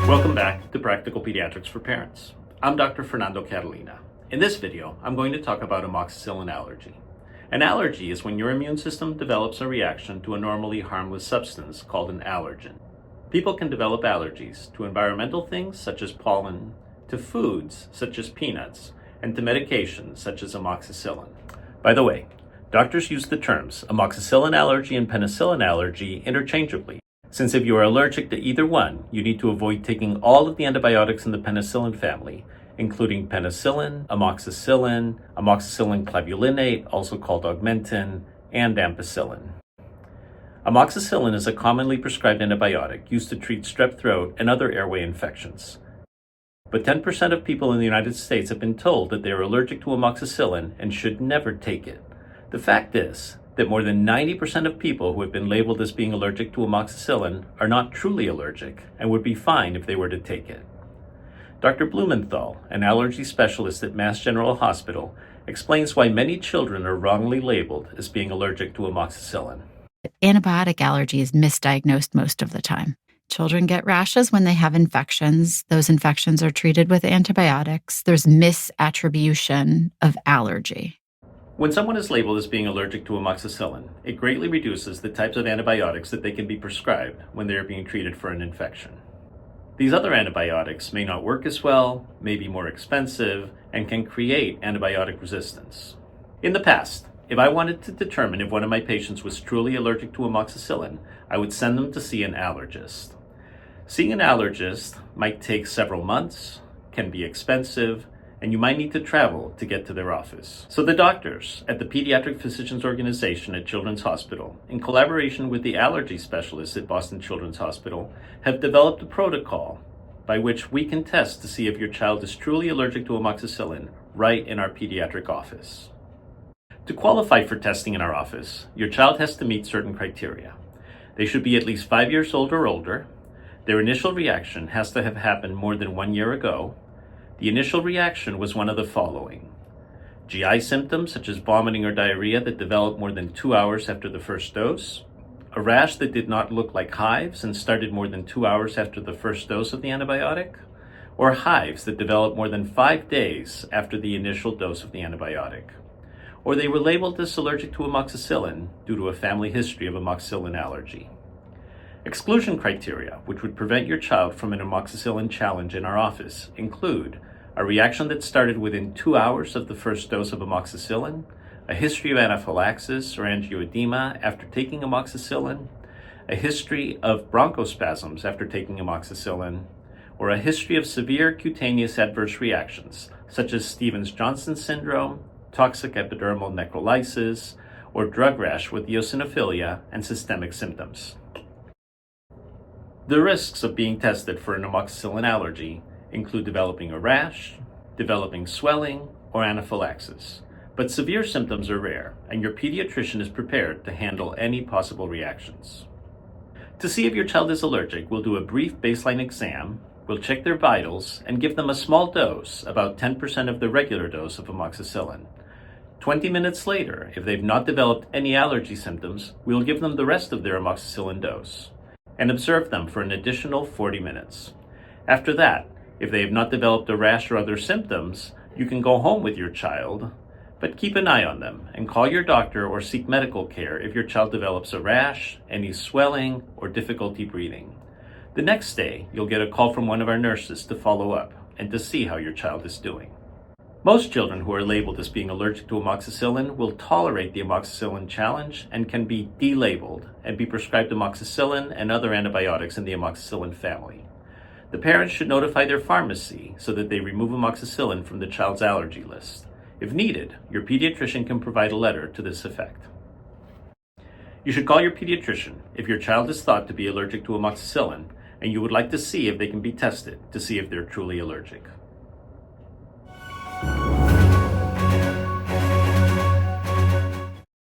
Welcome back to Practical Pediatrics for Parents. I'm Dr. Fernando Catalina. In this video, I'm going to talk about amoxicillin allergy. An allergy is when your immune system develops a reaction to a normally harmless substance called an allergen. People can develop allergies to environmental things such as pollen, to foods such as peanuts, and to medications such as amoxicillin. By the way, doctors use the terms amoxicillin allergy and penicillin allergy interchangeably, since if you are allergic to either one, you need to avoid taking all of the antibiotics in the penicillin family, including penicillin, amoxicillin, amoxicillin clavulinate, also called augmentin, and ampicillin. Amoxicillin is a commonly prescribed antibiotic used to treat strep throat and other airway infections. But 10% of people in the United States have been told that they are allergic to amoxicillin and should never take it. The fact is that more than 90% of people who have been labeled as being allergic to amoxicillin are not truly allergic and would be fine if they were to take it. Dr. Blumenthal, an allergy specialist at Mass General Hospital, explains why many children are wrongly labeled as being allergic to amoxicillin. Antibiotic allergy is misdiagnosed most of the time. Children get rashes when they have infections. Those infections are treated with antibiotics. There's misattribution of allergy. When someone is labeled as being allergic to amoxicillin, it greatly reduces the types of antibiotics that they can be prescribed when they are being treated for an infection. These other antibiotics may not work as well, may be more expensive, and can create antibiotic resistance. In the past, if I wanted to determine if one of my patients was truly allergic to amoxicillin, I would send them to see an allergist. Seeing an allergist might take several months, can be expensive, and you might need to travel to get to their office. So the doctors at the Pediatric Physicians Organization at Children's Hospital, in collaboration with the allergy specialists at Boston Children's Hospital, have developed a protocol by which we can test to see if your child is truly allergic to amoxicillin right in our pediatric office. To qualify for testing in our office, your child has to meet certain criteria. They should be at least 5 years old or older. Their initial reaction has to have happened more than 1 year ago. The initial reaction was one of the following: GI symptoms such as vomiting or diarrhea that developed more than 2 hours after the first dose, a rash that did not look like hives and started more than 2 hours after the first dose of the antibiotic, or hives that developed more than 5 days after the initial dose of the antibiotic. Or they were labeled as allergic to amoxicillin due to a family history of amoxicillin allergy. Exclusion criteria, which would prevent your child from an amoxicillin challenge in our office, include a reaction that started within 2 hours of the first dose of amoxicillin, a history of anaphylaxis or angioedema after taking amoxicillin, a history of bronchospasms after taking amoxicillin, or a history of severe cutaneous adverse reactions, such as Stevens-Johnson syndrome, toxic epidermal necrolysis, or drug rash with eosinophilia and systemic symptoms. The risks of being tested for an amoxicillin allergy include developing a rash, developing swelling, or anaphylaxis. But severe symptoms are rare, and your pediatrician is prepared to handle any possible reactions. To see if your child is allergic, we'll do a brief baseline exam, we'll check their vitals, and give them a small dose, about 10% of the regular dose of amoxicillin. 20 minutes later, if they've not developed any allergy symptoms, we'll give them the rest of their amoxicillin dose and observe them for an additional 40 minutes. After that, if they have not developed a rash or other symptoms, you can go home with your child, but keep an eye on them and call your doctor or seek medical care if your child develops a rash, any swelling, or difficulty breathing. The next day, you'll get a call from one of our nurses to follow up and to see how your child is doing. Most children who are labeled as being allergic to amoxicillin will tolerate the amoxicillin challenge and can be delabeled and be prescribed amoxicillin and other antibiotics in the amoxicillin family. The parents should notify their pharmacy so that they remove amoxicillin from the child's allergy list. If needed, your pediatrician can provide a letter to this effect. You should call your pediatrician if your child is thought to be allergic to amoxicillin and you would like to see if they can be tested to see if they're truly allergic.